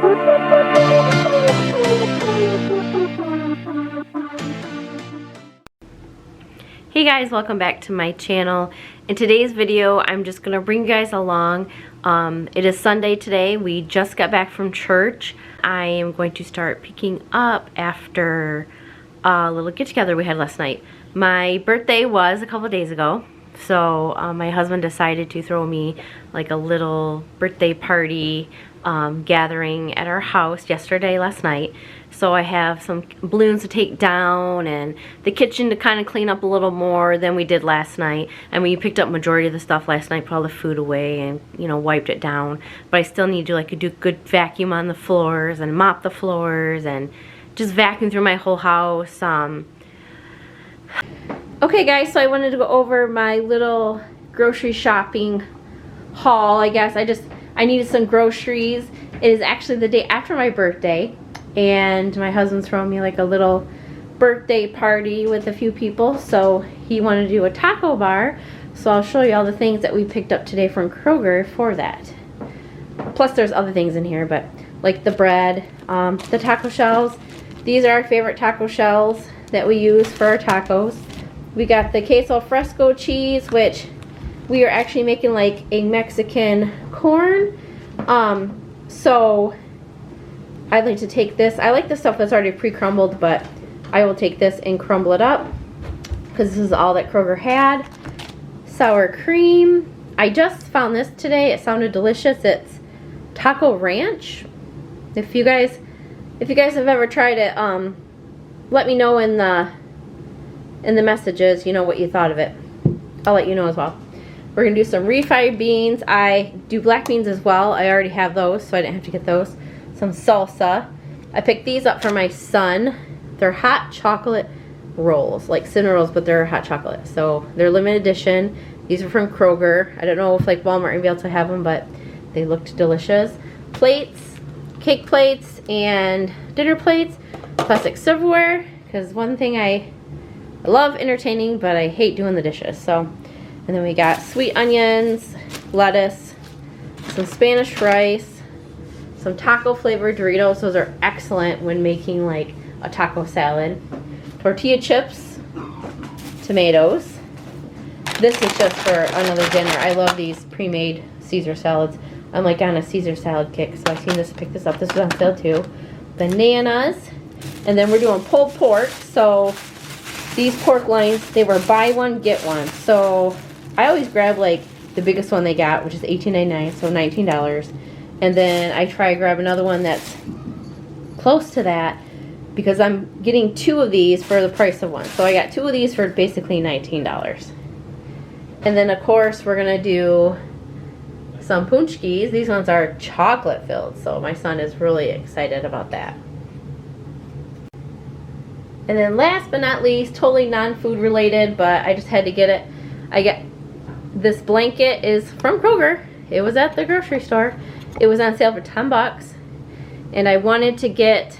Hey guys, welcome back to my channel. In today's video, I'm just gonna bring you guys along. It is Sunday today. We just got back from church. I am going to start picking up after a little get-together we had last night. My birthday was a couple days ago, so my husband decided to throw me like a little birthday party gathering at our house last night. So I have some balloons to take down and the kitchen to kind of clean up a little more than we did last night. I mean, we picked up majority of the stuff last night, put all the food away and, you know, wiped it down. But I still need to like do a good vacuum on the floors and mop the floors and just vacuum through my whole house. Okay guys, so I wanted to go over my little grocery shopping haul, I guess. I needed some groceries. It is actually the day after my birthday, and my husband's throwing me like a little birthday party with a few people, so he wanted to do a taco bar. So I'll show you all the things that we picked up today from Kroger for that. Plus there's other things in here, but like the bread, the taco shells. These are our favorite taco shells that we use for our tacos. We got the queso fresco cheese, which we are actually making like a Mexican corn. So I'd like to take this. I like the stuff that's already pre-crumbled, but I will take this and crumble it up because this is all that Kroger had. Sour cream. I just found this today. It sounded delicious. It's taco ranch. If you guys have ever tried it, let me know in the messages, you know, what you thought of it. I'll let you know as well. We're gonna do some refried beans. I do black beans as well. I already have those, so I didn't have to get those. Some salsa. I picked these up for my son. They're hot chocolate rolls, like cinnamon rolls, but they're hot chocolate. So they're limited edition. These are from Kroger. I don't know if like Walmart and be able to have them, but they looked delicious. Plates, cake plates, and dinner plates. Plastic silverware, because one thing I love entertaining, but I hate doing the dishes. So, and then we got sweet onions, lettuce, some Spanish rice, some taco flavored Doritos. Those are excellent when making like a taco salad. Tortilla chips, tomatoes. This is just for another dinner. I love these pre-made Caesar salads. I'm like on a Caesar salad kick, so I've seen this, pick this up. This was on sale too. Bananas. And then we're doing pulled pork. So these pork loins, they were buy one, get one. So I always grab like the biggest one they got, which is $18.99, so $19. And then I try to grab another one that's close to that because I'm getting two of these for the price of one. So I got two of these for basically $19. And then of course we're gonna do some punchkis. These ones are chocolate filled, so my son is really excited about that. And then last but not least, totally non-food related, but I just had to get it. I got this blanket is from Kroger. It was at the grocery store. It was on sale for 10 bucks. And I wanted to get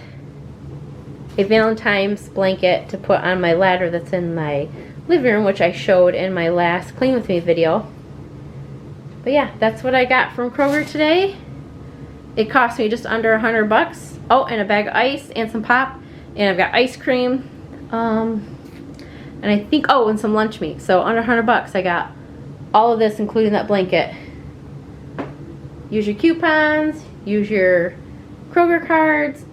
a Valentine's blanket to put on my ladder that's in my living room, which I showed in my last Clean With Me video. But yeah, that's what I got from Kroger today. It cost me just under 100 bucks. Oh, and a bag of ice and some pop. And I've got ice cream. And I think, oh, and some lunch meat. So under 100 bucks, I got all of this, including that blanket. Use your coupons, use your Kroger cards.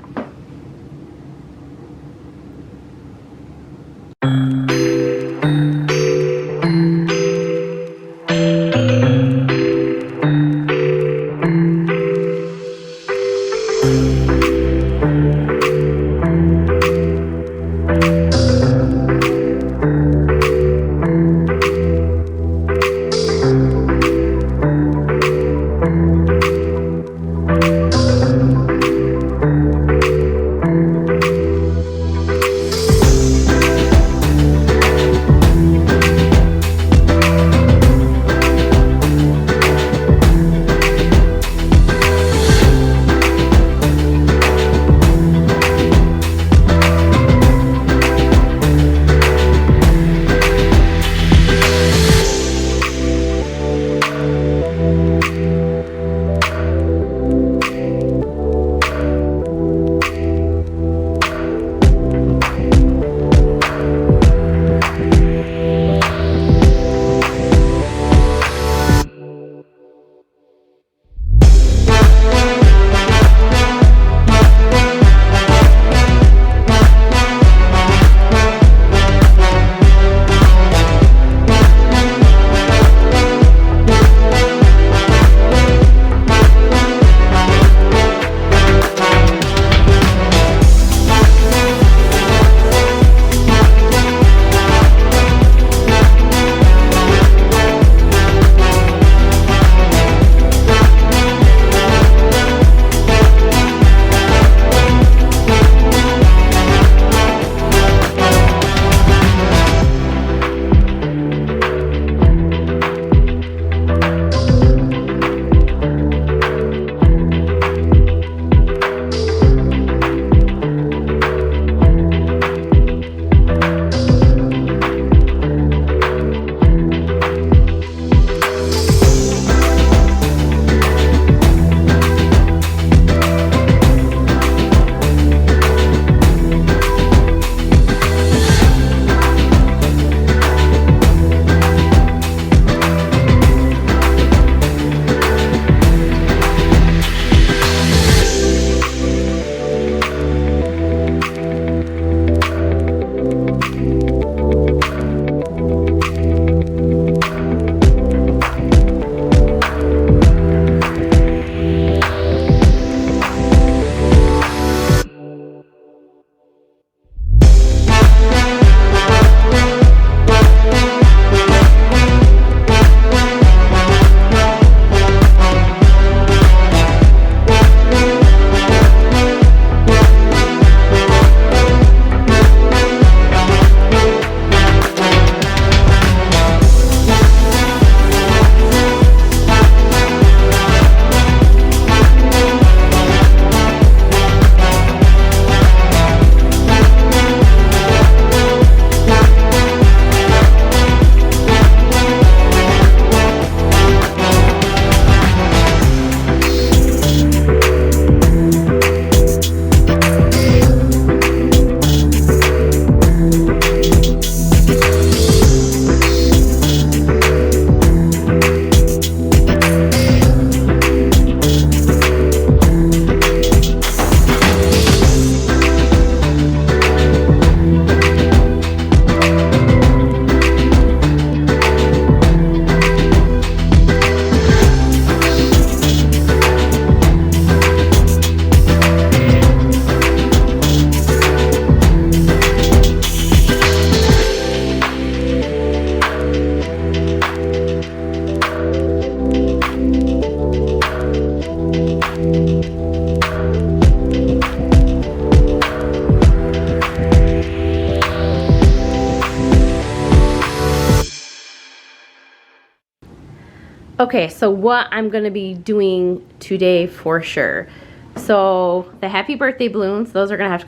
Okay, so what I'm going to be doing today for sure. So the happy birthday balloons, those are going to have to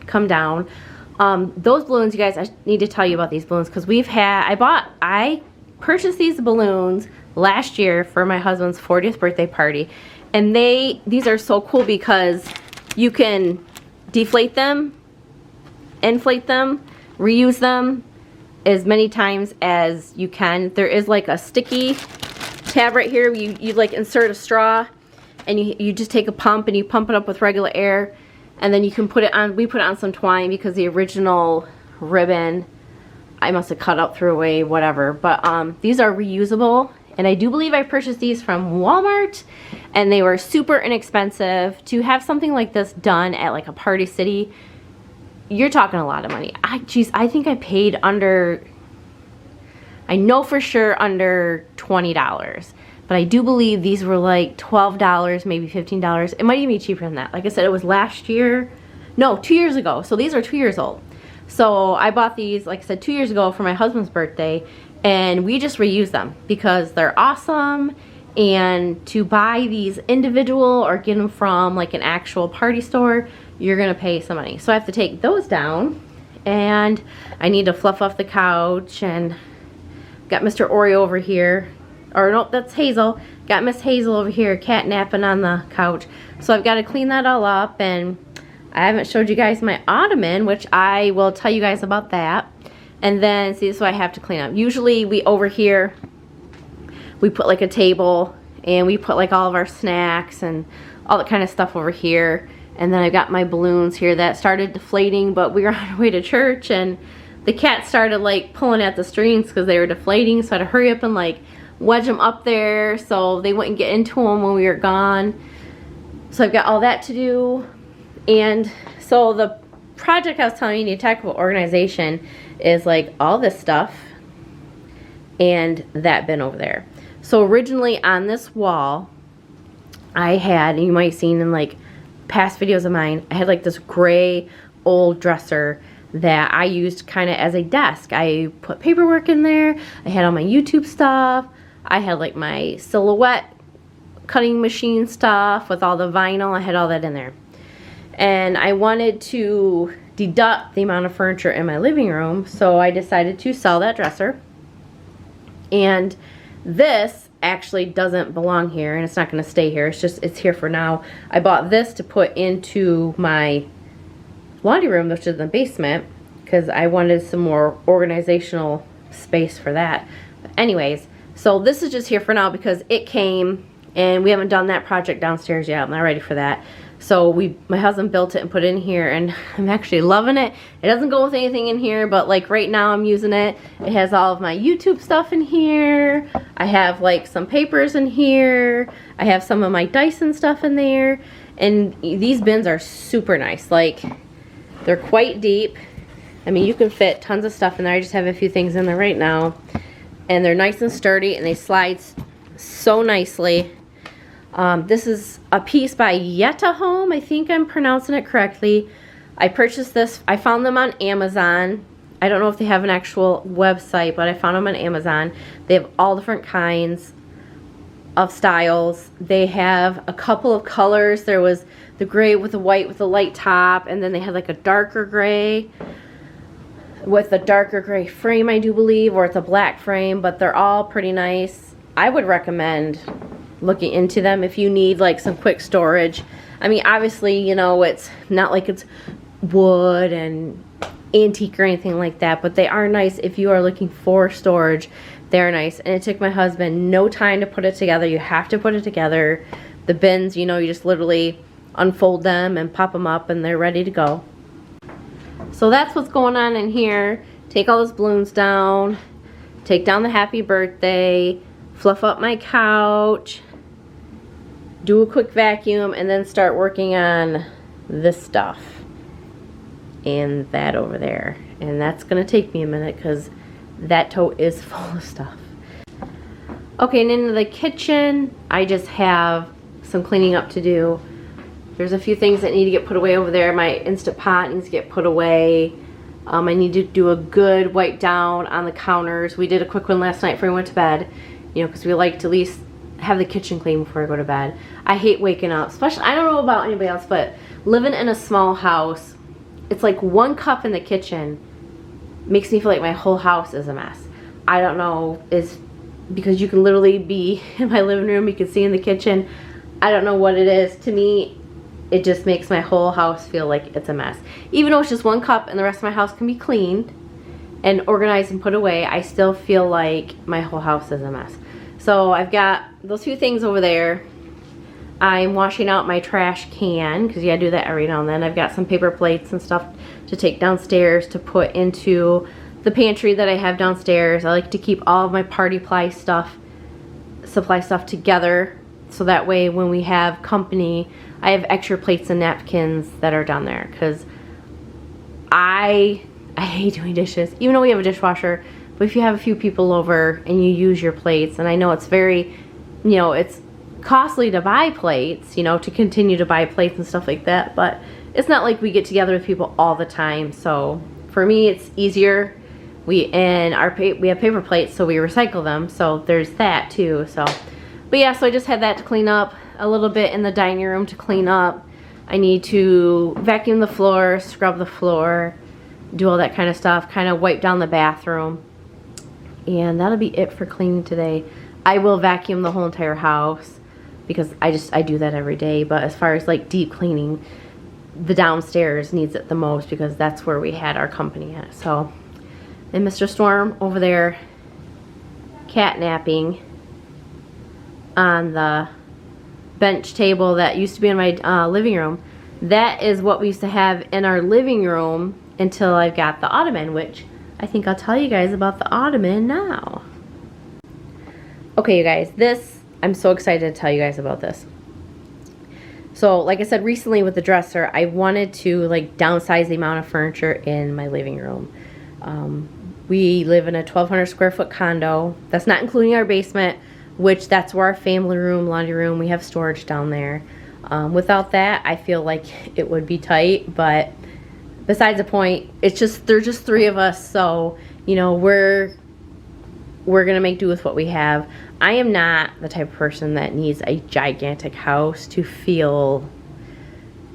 come down. Those balloons, you guys, I need to tell you about these balloons because I purchased these balloons last year for my husband's 40th birthday party. And these are so cool because you can deflate them, inflate them, reuse them as many times as you can. There is like a sticky tab right here. You like insert a straw and you just take a pump and you pump it up with regular air, and then you can put it on. We put it on some twine because the original ribbon I must have cut up, threw away, whatever. But these are reusable, and I do believe I purchased these from Walmart, and they were super inexpensive. To have something like this done at like a Party City, you're talking a lot of money. I think I paid under, I know for sure under $20, but I do believe these were like $12, maybe $15. It might even be cheaper than that. Like I said, it was last year, no, 2 years ago. So these are 2 years old. So I bought these, like I said, 2 years ago for my husband's birthday, and we just reuse them because they're awesome. And to buy these individual or get them from like an actual party store, you're gonna pay some money. So I have to take those down, and I need to fluff off the couch, and got Mr. Oreo over here, or no, that's Hazel. Got Miss Hazel over here cat napping on the couch. So I've got to clean that all up, and I haven't showed you guys my ottoman, which I will tell you guys about that. And then, see, this is what I have to clean up. Usually we over here, we put like a table, and we put like all of our snacks and all that kind of stuff over here. And then I've got my balloons here that started deflating, but we were on our way to church, and the cat started like pulling at the strings because they were deflating, so I had to hurry up and like wedge them up there so they wouldn't get into them when we were gone. So I've got all that to do. And so the project I was telling you, need to talk about organization, is like all this stuff and that bin over there. So originally on this wall, I had, and you might have seen in like past videos of mine, I had like this gray old dresser that I used kind of as a desk. I put paperwork in there. I had all my YouTube stuff. I had like my silhouette cutting machine stuff with all the vinyl. I had all that in there. And I wanted to deduct the amount of furniture in my living room, so I decided to sell that dresser. And this actually doesn't belong here, and it's not going to stay here. It's here for now. I bought this to put into my laundry room, which is in the basement, because I wanted some more organizational space for that. But anyways, so this is just here for now because it came, and we haven't done that project downstairs yet. I'm not ready for that. So my husband built it and put it in here, and I'm actually loving it. It doesn't go with anything in here, but like right now I'm using it. It has all of my YouTube stuff in here. I have like some papers in here. I have some of my Dyson stuff in there. And these bins are super nice. Like, they're quite deep. I mean, you can fit tons of stuff in there. I just have a few things in there right now. And they're nice and sturdy, and they slide so nicely. This is a piece by Yetta Home. I think I'm pronouncing it correctly. I purchased this. I found them on Amazon. I don't know if they have an actual website, but I found them on Amazon. They have all different kinds of styles. They have a couple of colors. There was the gray with the white with the light top, and then they had like a darker gray with a darker gray frame, I do believe, or it's a black frame, but they're all pretty nice. I would recommend looking into them if you need like some quick storage. I mean, obviously, you know, it's not like it's wood and antique or anything like that, but they are nice if you are looking for storage. They're nice, and it took my husband no time to put it together. You have to put it together. The bins, you know, you just literally unfold them and pop them up, and they're ready to go. So that's what's going on in here. Take all those balloons down, take down the happy birthday, fluff up my couch, do a quick vacuum, and then start working on this stuff and that over there. And that's gonna take me a minute because that tote is full of stuff. Okay, and into the kitchen, I just have some cleaning up to do. There's a few things that need to get put away over there. My Instant Pot needs to get put away. I need to do a good wipe down on the counters. We did a quick one last night before we went to bed, you know, because we like to at least have the kitchen clean before I go to bed. I hate waking up, especially, I don't know about anybody else, but living in a small house, it's like one cup in the kitchen makes me feel like my whole house is a mess. I don't know, is because you can literally be in my living room, you can see in the kitchen. I don't know what it is. To me, it just makes my whole house feel like it's a mess. Even though it's just one cup and the rest of my house can be cleaned and organized and put away, I still feel like my whole house is a mess. So I've got those two things over there. I'm washing out my trash can, because you gotta do that every now and then. I've got some paper plates and stuff to take downstairs to put into the pantry that I have downstairs. I like to keep all of my party supply stuff together, so that way when we have company, I have extra plates and napkins that are down there, because I hate doing dishes, even though we have a dishwasher. But if you have a few people over and you use your plates, and I know it's very, you know, it's costly to buy plates, you know, to continue to buy plates and stuff like that, but it's not like we get together with people all the time. So for me, it's easier. We have paper plates, so we recycle them, so there's that too. So, but yeah, so I just had that to clean up, a little bit in the dining room to clean up. I need to vacuum the floor, scrub the floor, do all that kind of stuff, kind of wipe down the bathroom. And that'll be it for cleaning today. I will vacuum the whole entire house, because I do that every day. But as far as like deep cleaning, the downstairs needs it the most, because that's where we had our company at. So, and Mr. Storm over there catnapping on the bench table that used to be in my living room. That is what we used to have in our living room until I got the ottoman, which I think I'll tell you guys about the ottoman now. Okay, you guys, I'm so excited to tell you guys about this. So, like I said recently with the dresser, I wanted to like downsize the amount of furniture in my living room. We live in a 1,200 square foot condo. That's not including our basement, which that's where our family room, laundry room, we have storage down there. Without that, I feel like it would be tight, but besides the point, there's just three of us, so you know, we're gonna make do with what we have. I am not the type of person that needs a gigantic house to feel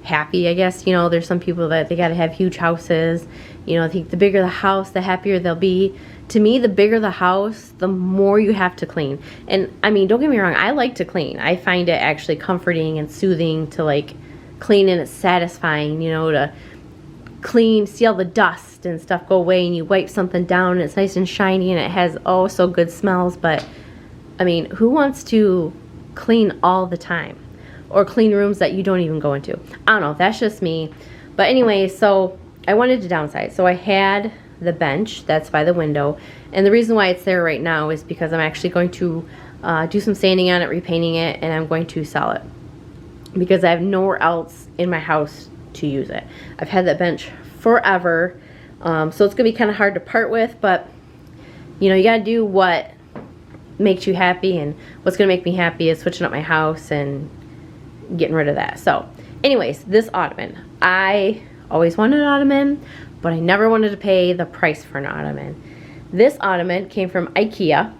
happy, I guess. You know, there's some people that they gotta have huge houses. You know, I think the bigger the house, the happier they'll be. To me, the bigger the house, the more you have to clean. And I mean, don't get me wrong, I like to clean. I find it actually comforting and soothing to like clean, and it's satisfying, you know, to clean, see all the dust and stuff go away, and you wipe something down and it's nice and shiny and it has oh so good smells. But I mean, who wants to clean all the time, or clean rooms that you don't even go into? I don't know, that's just me. But anyway, so I wanted to downsize. So I had the bench that's by the window, and the reason why it's there right now is because I'm actually going to do some sanding on it, repainting it, and I'm going to sell it, because I have nowhere else in my house to use it. I've had that bench forever, so it's gonna be kind of hard to part with, but you know, you gotta do what makes you happy, and what's gonna make me happy is switching up my house and getting rid of that. So anyways, this ottoman, I always wanted an ottoman, but I never wanted to pay the price for an ottoman. This ottoman came from IKEA,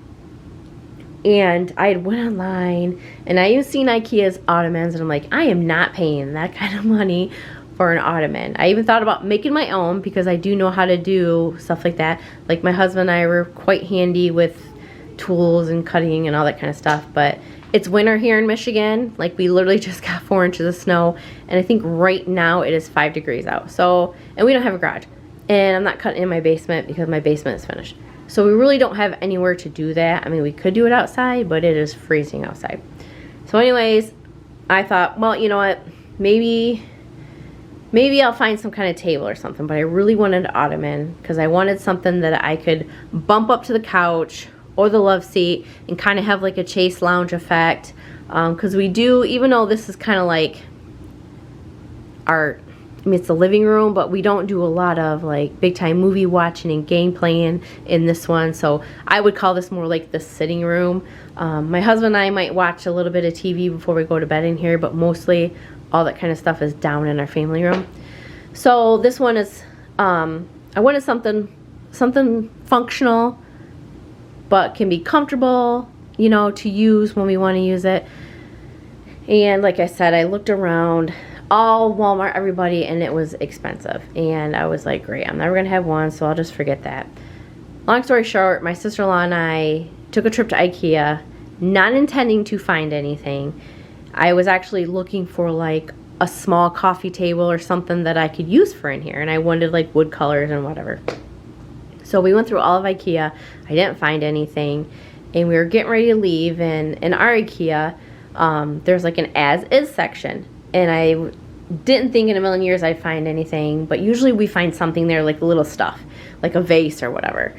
and I had went online and I even seen IKEA's ottomans, and I'm like, I am not paying that kind of money for an ottoman. I even thought about making my own, because I do know how to do stuff like that. Like my husband and I were quite handy with tools and cutting and all that kind of stuff. But it's winter here in Michigan. Like, we literally just got 4 inches of snow, and I think right now it is 5 degrees out. So, and we don't have a garage, and I'm not cutting in my basement because my basement is finished. So we really don't have anywhere to do that. I mean, we could do it outside, but it is freezing outside. So anyways, I thought, well, you know what, maybe I'll find some kind of table or something. But I really wanted an ottoman, because I wanted something that I could bump up to the couch or the love seat and kind of have like a chaise lounge effect. Because we do, even though this is kind of like our, I mean, it's the living room, but we don't do a lot of like big time movie watching and game playing in this one. So I would call this more like the sitting room. My husband and I might watch a little bit of TV before we go to bed in here, but mostly all that kind of stuff is down in our family room. So this one is, I wanted something functional, but can be comfortable you know, to use when we want to use it. And like I said, I looked around all Walmart, everybody, and it was expensive. And I was like, great, I'm never going to have one, so I'll just forget that. Long story short, my sister-in-law and I took a trip to IKEA, not intending to find anything. I was actually looking for like a small coffee table or something that I could use for in here, and I wanted like wood colors and whatever. So we went through all of IKEA. I didn't find anything, and we were getting ready to leave, and in our IKEA, there's like an as-is section, and I didn't think in a million years I'd find anything, but usually we find something there, like little stuff, like a vase or whatever.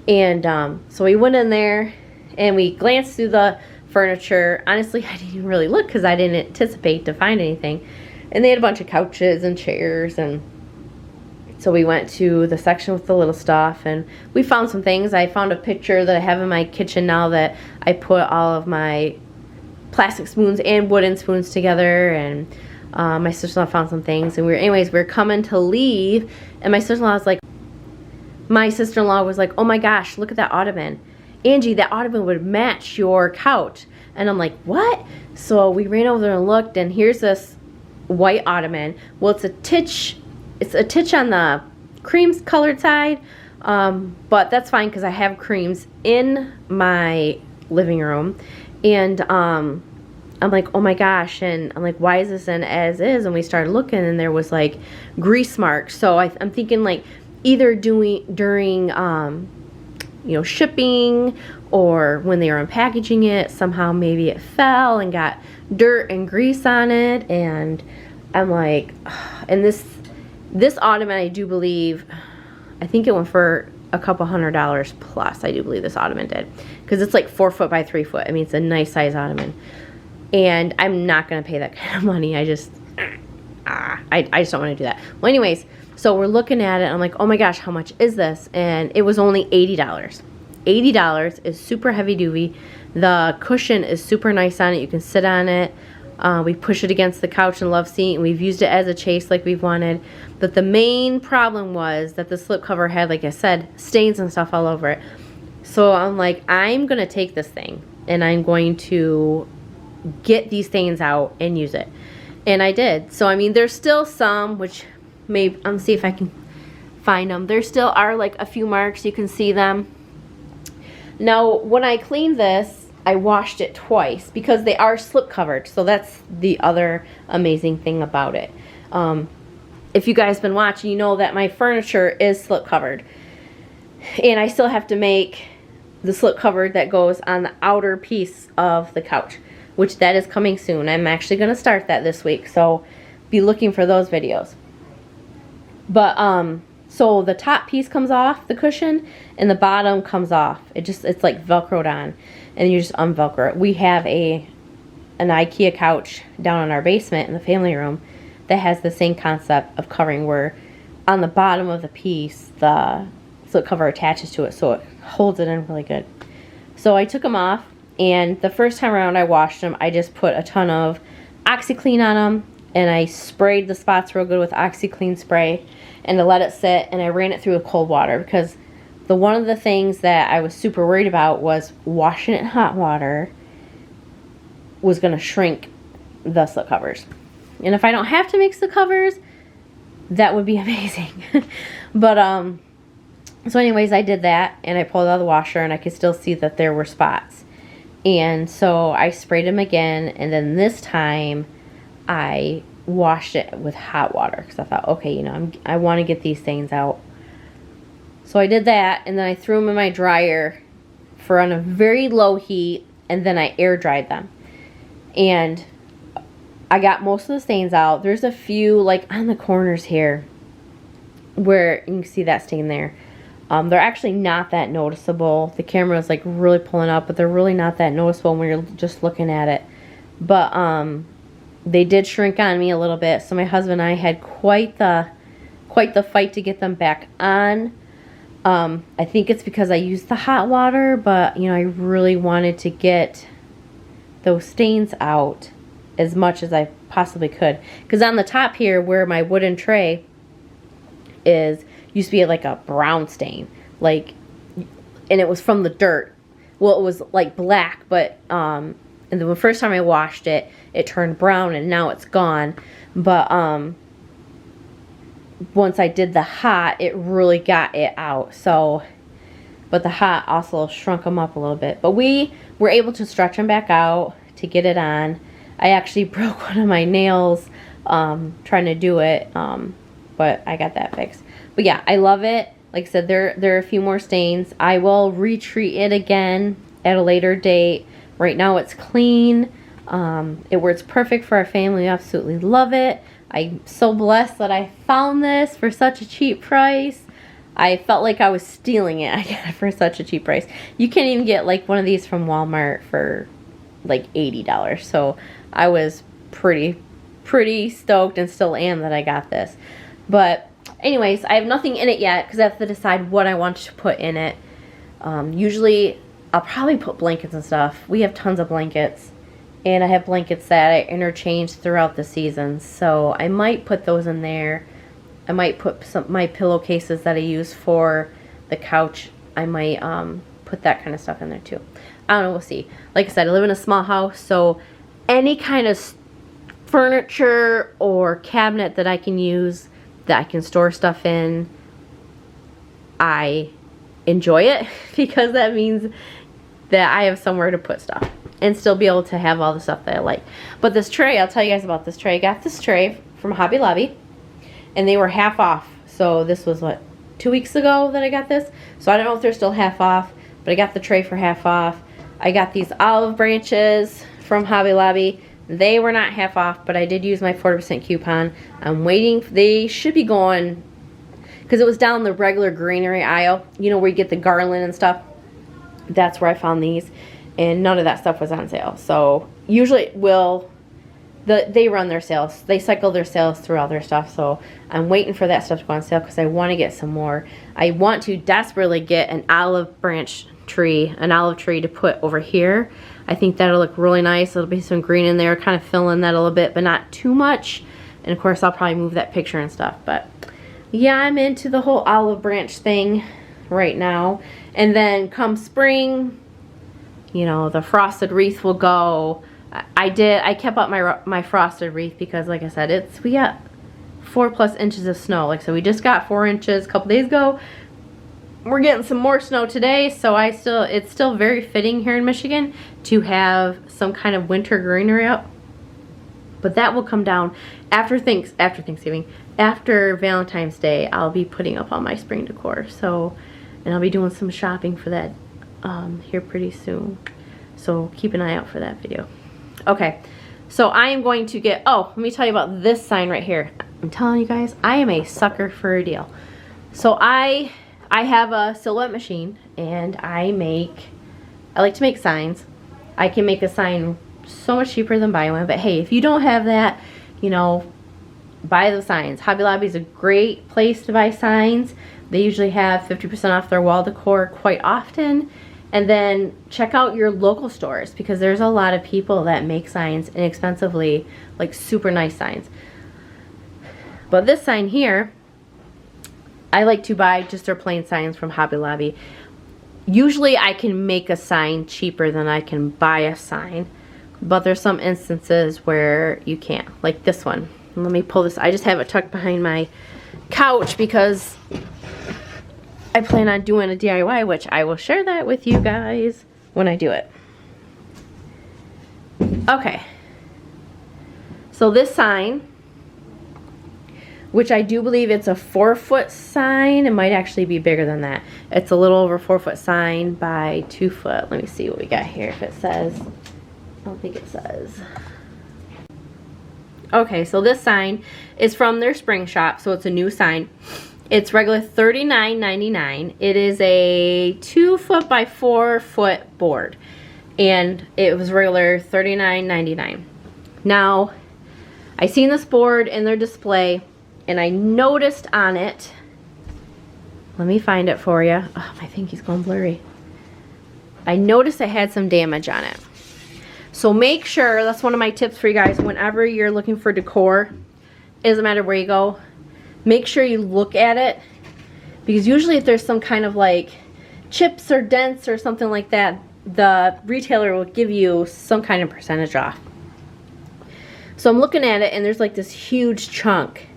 And so we went in there, and we glanced through the furniture. Honestly, I didn't even really look because I didn't anticipate to find anything. And they had a bunch of couches and chairs, and so we went to the section with the little stuff, and we found some things. I found a picture that I have in my kitchen now that I put all of my plastic spoons and wooden spoons together, and my sister-in-law found some things, and we were coming to leave, and my sister-in-law was like, oh my gosh, look at that ottoman. Angie, that ottoman would match your couch. And I'm like, what? So we ran over there and looked, and here's this white ottoman. Well, it's a titch on the cream colored side, but that's fine because I have creams in my living room. And I'm like, oh my gosh, and I'm like, why is this in as is? And we started looking, and there was like grease marks. So I'm thinking like either during you know, shipping, or when they were unpackaging it, somehow maybe it fell and got dirt and grease on it. And I'm like, and this ottoman, I do believe, I think it went for a couple $100 plus. I do believe this ottoman did, because it's like 4 foot by 3 foot. I mean, it's a nice size ottoman, and I'm not gonna pay that kind of money. I just don't want to do that. Well, anyways, so we're looking at it, and I'm like, oh my gosh, how much is this? And it was only $80. $80 is super heavy duty. The cushion is super nice on it. You can sit on it. We push it against the couch and love seat, and we've used it as a chase like we've wanted. But the main problem was that the slipcover had, like I said, stains and stuff all over it. So I'm like, I'm going to take this thing, and I'm going to get these stains out and use it. And I did. So, I mean, there's still some, which maybe, I'll see if I can find them. There still are like a few marks. You can see them. Now, when I cleaned this, I washed it twice because they are slip covered. So that's the other amazing thing about it. If you guys been watching, you know that my furniture is slip covered, and I still have to make the slip cover that goes on the outer piece of the couch, which that is coming soon. I'm actually going to start that this week, so be looking for those videos. But so the top piece comes off the cushion, and the bottom comes off. It's like velcroed on, and you just unvelcro it. We have an IKEA couch down in our basement in the family room that has the same concept of covering, where on the bottom of the piece the slip cover attaches to it, so it holds it in really good. So I took them off, and the first time around I washed them, I just put a ton of OxiClean on them, and I sprayed the spots real good with OxiClean spray, and I let it sit, and I ran it through with cold water, because one of the things that I was super worried about was washing it in hot water was going to shrink the slip covers. And if I don't have to mix the covers, that would be amazing. But so anyways, I did that, and I pulled out of the washer, and I could still see that there were spots. And so I sprayed them again, and then this time I washed it with hot water, because I thought, okay, you know, I want to get these stains out. So I did that, and then I threw them in my dryer on a very low heat, and then I air dried them. And I got most of the stains out. There's a few like on the corners here where you can see that stain there. They're actually not that noticeable. The camera is like really pulling up, but they're really not that noticeable when you're just looking at it. But they did shrink on me a little bit, so my husband and I had quite the fight to get them back on. I think it's because I used the hot water, but you know, I really wanted to get those stains out as much as I possibly could, because on the top here where my wooden tray is used to be like a brown stain, like, and it was from the dirt. well, it was like black, but and the first time I washed it, it turned brown, and now it's gone. But once I did the hot, it really got it out. So, but the hot also shrunk them up a little bit. But we were able to stretch them back out to get it on. I actually broke one of my nails trying to do it, but I got that fixed. But yeah, I love it. Like I said, there are a few more stains. I will retreat it again at a later date. Right now it's clean. It works perfect for our family. We absolutely love it. I'm so blessed that I found this for such a cheap price. I felt like I was stealing it. I got it for such a cheap price. You can't even get like one of these from Walmart for like $80. So I was pretty stoked, and still am, that I got this. But anyways, I have nothing in it yet because I have to decide what I want to put in it. Usually I'll probably put blankets and stuff. We have tons of blankets, and I have blankets that I interchange throughout the season, so I might put those in there. I might put my pillowcases that I use for the couch. I might put that kind of stuff in there too. I don't know, we'll see. Like I said, I live in a small house, so any kind of furniture or cabinet that I can use, that I can store stuff in, I enjoy it because that means that I have somewhere to put stuff and still be able to have all the stuff that I like. But this tray, I'll tell you guys about this tray. I got this tray from Hobby Lobby, and they were half off. So this was what, 2 weeks ago that I got this? So I don't know if they're still half off, but I got the tray for half off. I got these olive branches from Hobby Lobby. They were not half off, but I did use my 40% coupon. I'm waiting. They should be going, because it was down the regular greenery aisle, you know, where you get the garland and stuff. That's where I found these, and none of that stuff was on sale. So usually they run their sales. They cycle their sales through all their stuff. So I'm waiting for that stuff to go on sale because I want to get some more. I want to desperately get an olive tree to put over here. I think that'll look really nice. There'll be some green in there, kind of fill in that a little bit, but not too much. And of course, I'll probably move that picture and stuff. But yeah, I'm into the whole olive branch thing right now. And then come spring, you know, the frosted wreath will go. I kept up my frosted wreath because, like I said, we got 4+ inches of snow. Like, so we just got 4 inches a couple days ago. We're getting some more snow today, so it's still very fitting here in Michigan to have some kind of winter greenery up. But that will come down after Thanksgiving. After Valentine's Day, I'll be putting up all my spring decor. So, and I'll be doing some shopping for that here pretty soon. So keep an eye out for that video. Okay, so I am going to get, oh, let me tell you about this sign right here. I'm telling you guys, I am a sucker for a deal. So I have a silhouette machine, and I like to make signs. I can make a sign so much cheaper than buying one, but hey, if you don't have that, you know, buy the signs. Hobby Lobby is a great place to buy signs. They usually have 50% off their wall decor quite often. And then check out your local stores, because there's a lot of people that make signs inexpensively, like super nice signs. But this sign here, I like to buy just their plain signs from Hobby Lobby. Usually I can make a sign cheaper than I can buy a sign, but there's some instances where you can't, like this one. Let me pull this. I just have it tucked behind my couch because I plan on doing a DIY, which I will share that with you guys when I do it. Okay, so this sign, which I do believe it's a 4-foot sign. It might actually be bigger than that. It's a little over 4-foot sign by 2 foot. Let me see what we got here, if it says. I don't think it says. Okay, so this sign is from their spring shop, so it's a new sign. It's regular $39.99. It is a 2 foot by 4 foot board, and it was regular $39.99. Now, I seen this board in their display, and I noticed on it, let me find it for you. Oh, my thingy's going blurry. I noticed it had some damage on it. So make sure, that's one of my tips for you guys, whenever you're looking for decor, it doesn't matter where you go, make sure you look at it, because usually if there's some kind of like chips or dents or something like that, the retailer will give you some kind of percentage off. So I'm looking at it, and there's like this huge chunk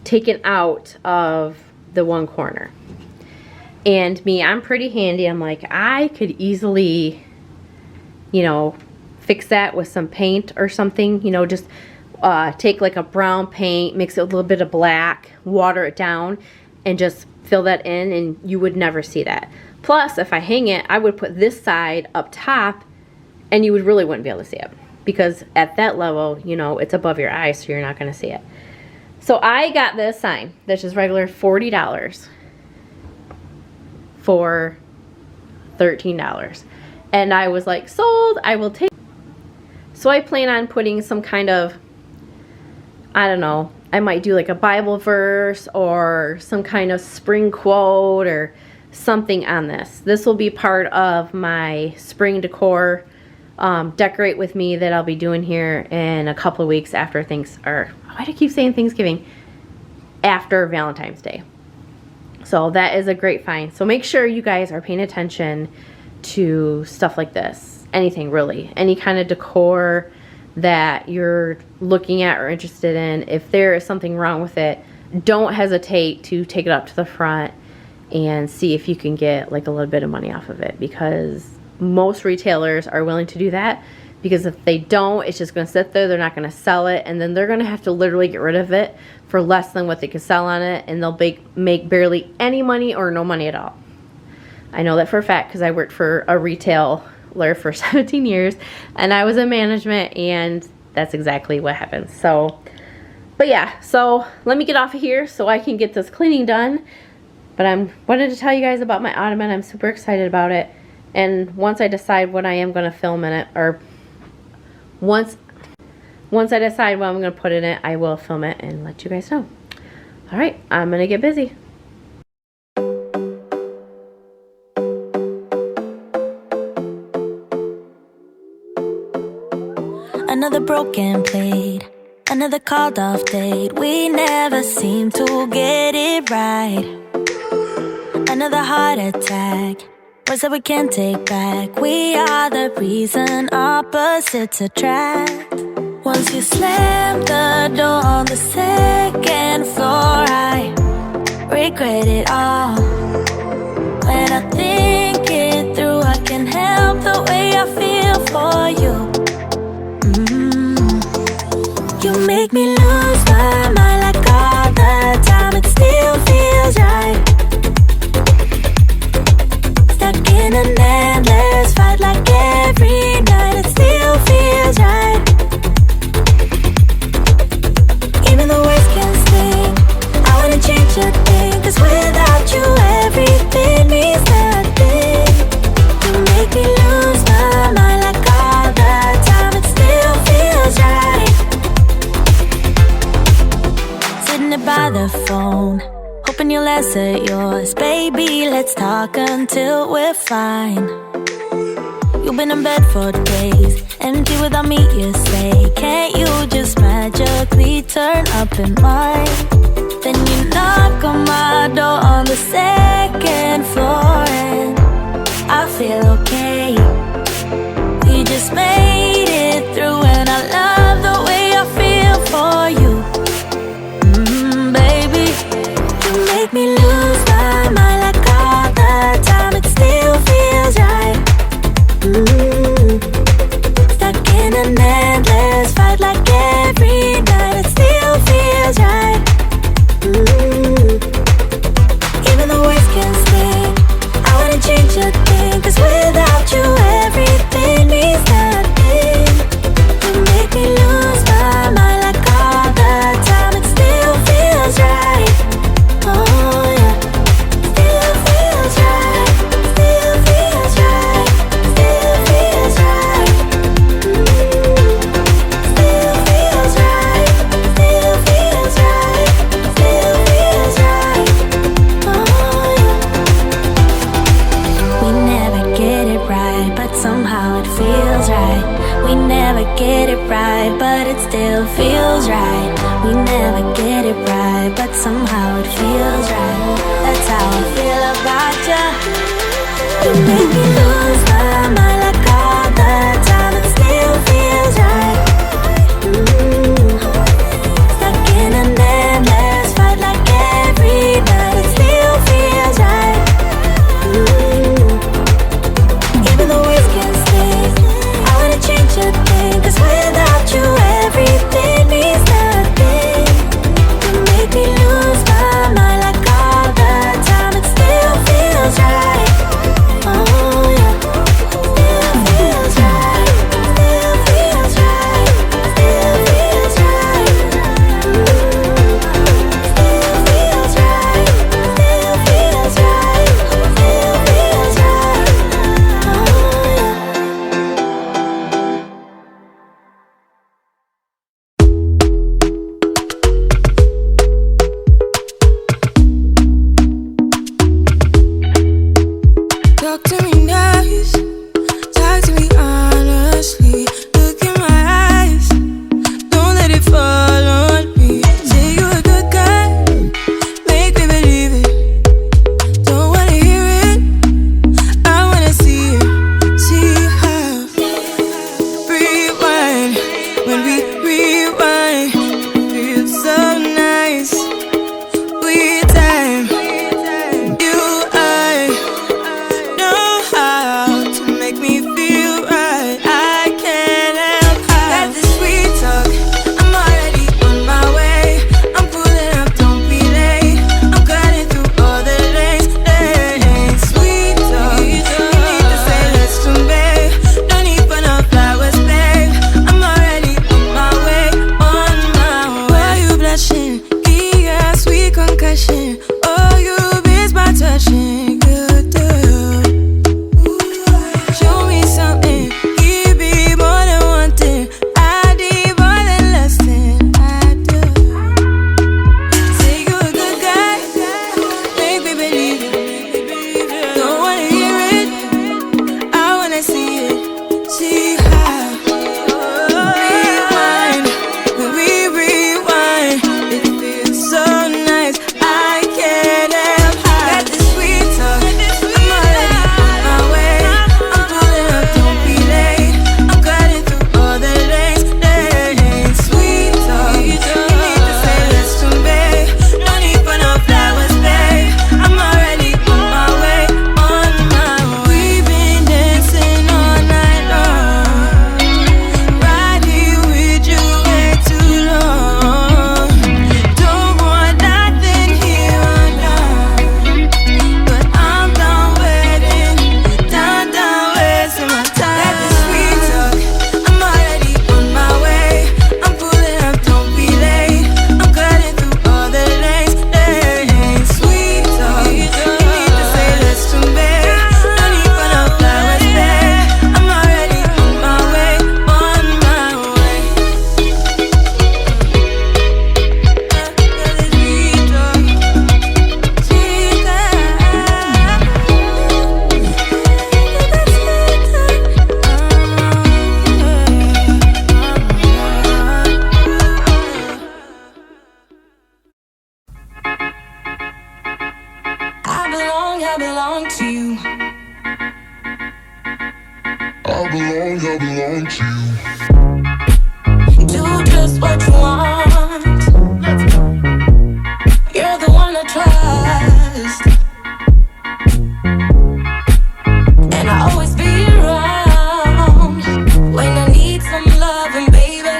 taken out of the one corner. And me, I'm pretty handy. I'm like, I could easily, you know, fix that with some paint or something. You know, just take like a brown paint, mix it with a little bit of black, water it down, and just fill that in, and you would never see that. Plus, if I hang it, I would put this side up top, and you really wouldn't be able to see it. Because at that level, you know, it's above your eyes, so you're not going to see it. So I got this sign, that's just regular $40 for $13. And I was like, sold, I will take it. So I plan on putting some kind of, I don't know, I might do like a Bible verse or some kind of spring quote or something on this. This will be part of my spring decor decorate with me that I'll be doing here in a couple of weeks after why do I keep saying Thanksgiving? After Valentine's Day. So that is a great find. So make sure you guys are paying attention to stuff like this. Anything really. Any kind of decor that you're looking at or interested in. If there is something wrong with it, don't hesitate to take it up to the front and see if you can get like a little bit of money off of it, because most retailers are willing to do that, because if they don't, it's just going to sit there, they're not going to sell it, and then they're going to have to literally get rid of it for less than what they could sell on it, and they'll make barely any money or no money at all. I know that for a fact because I worked for a retailer for 17 years, and I was in management, and that's exactly what happens. So, but yeah, so let me get off of here so I can get this cleaning done. But I wanted to tell you guys about my ottoman. I'm super excited about it. And once I decide what I am going to film in it, or once I decide what I'm going to put in it, I will film it and let you guys know. All right, I'm going to get busy. Another broken plate, another called off date. We never seem to get it right. Another heart attack, words that we can't take back. We are the reason opposites attract. Once you slam the door on the second floor, I regret it all. When I think it through, I can't help the way I feel for you. You make me lose my mind like all the time. It still feels right. Stuck in an endless fight like every night. It still feels right. Even the words can sting, I wouldn't change a thing, 'cause without you everything means nothing. You make me lose my mind like all the time. It still feels right. Sitting there by the phone, hoping you'll answer yours. Baby, let's talk until we're fine. You've been in bed for days, empty without me, you say. Can't you just magically turn up in mine? Then you knock on my door on the second floor, and I feel okay. We just made it through, and I love the way I feel for you. Baby, you make me lose my mind like all the time. It still feels right. Stuck in an endless fight like every night. It still feels right. Even the words can sting, I wouldn't change a thing, 'cause without you everything means nothing. You make me lose my mind like all the time. It still feels right. Oh yeah, still feels right. Still feels right. Still feels right. Still feels right. Still feels right. Still feels right. Oh yeah. We never get it right, but somehow it feels right. We never get it right, but it still feels right. We never get it right, but somehow it feels right. That's how I feel about you. You make me lose my mind. passion. Oh, you miss my touching. You do. Show me something. Give me more than one thing. I need more than less than I do. Say you're a good guy. Make me believe it. Don't wanna hear it. I wanna see it. See how. Rewind. When we rewind, it feels so nice. I can't help got this sweet talk. I'm already on my way. I'm pulling up, don't be late. I'm cutting through all the lanes. Sweet talk. You need to say less to me. No need for no flowers, babe. I'm already on my way. On my way. We've been dancing all night long. Right here with you way too long. Don't want nothing here or now. But I'm done waiting. Done wasting my time. Got this sweet talk. I'm already on my way. I'm pulling up, don't be late. I'm cutting through all the lanes. Sweet talk. You need to say less to me. No need for no flowers, babe. I'm already on my way. On my way. I belong to you. I belong to you. Do just what you want. You're the one I trust, and I always be around when I need some loving, baby.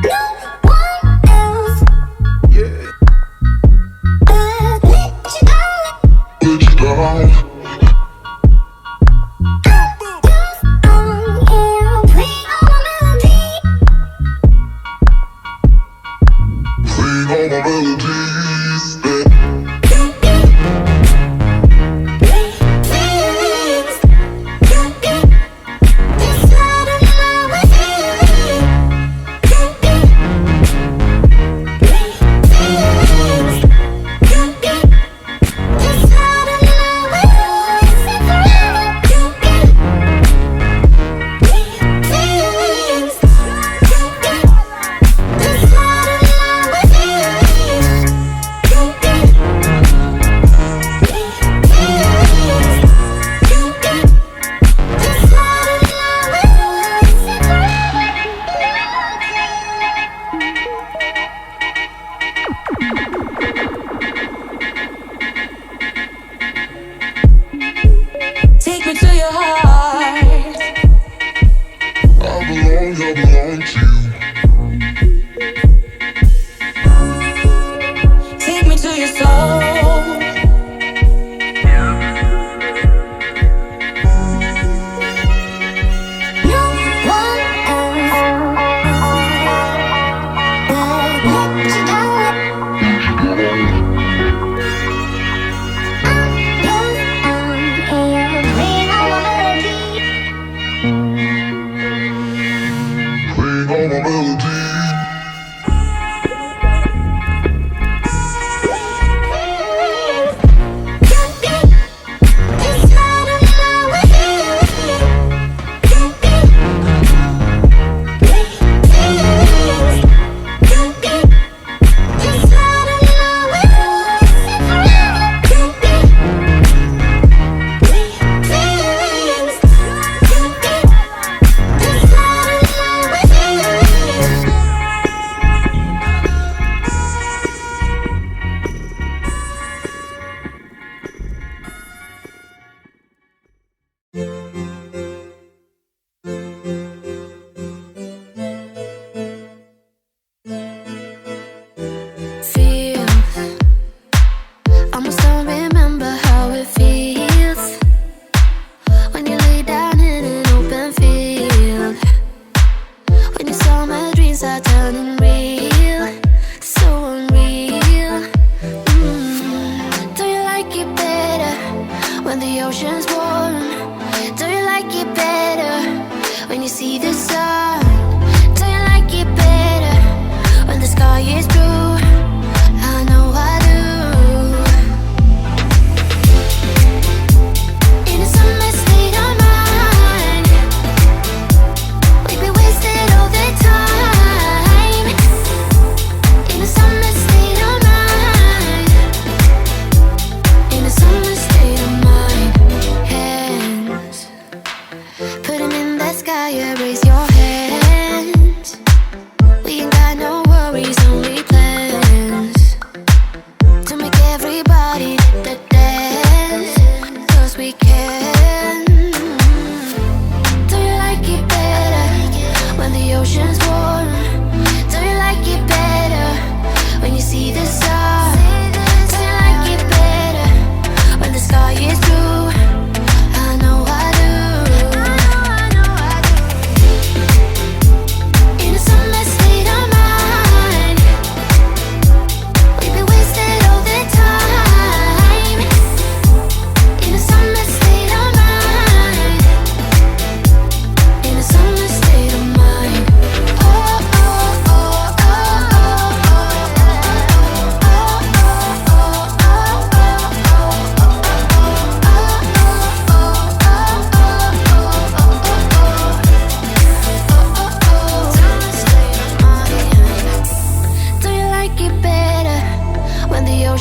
No one else. Yeah. Let you down. Let you down. Sing all my melodies.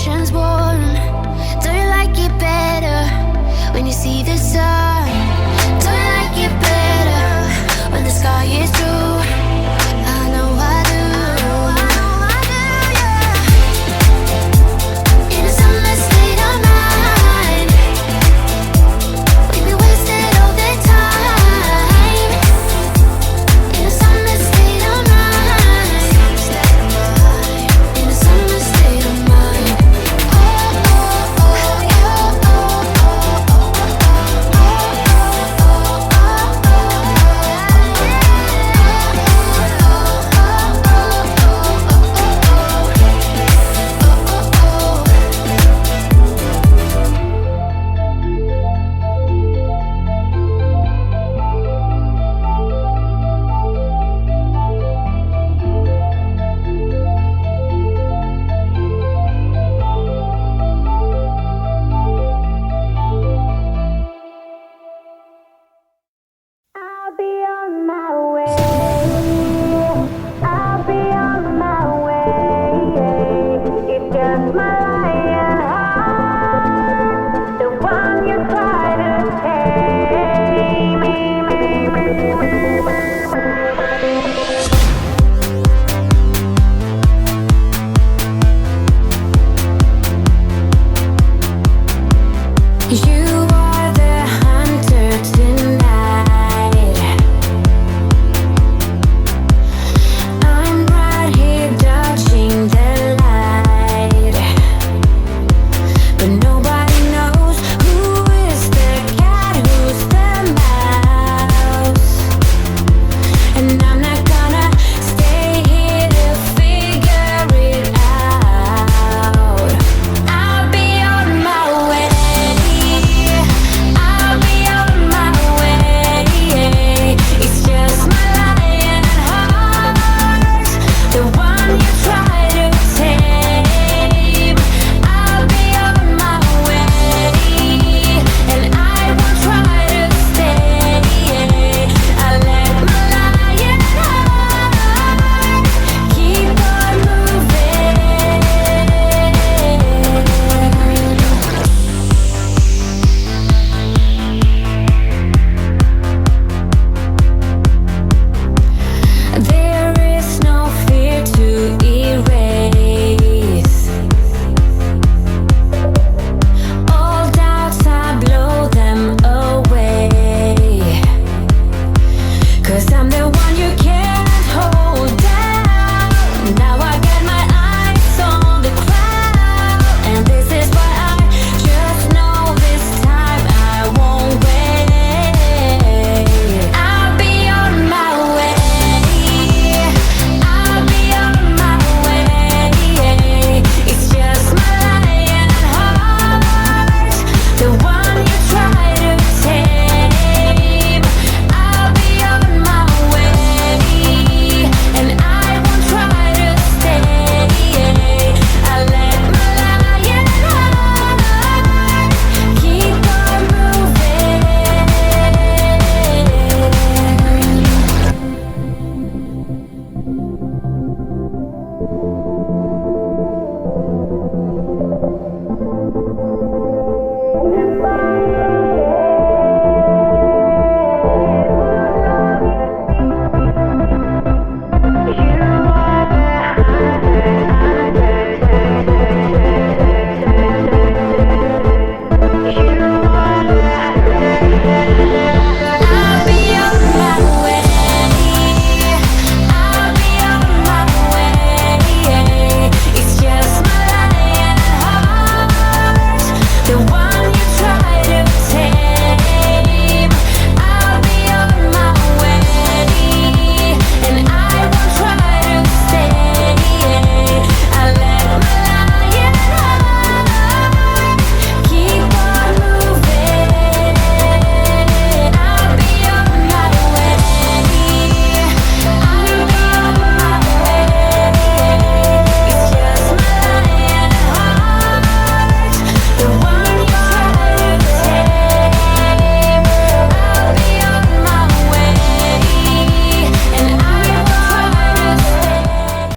emotions, boy.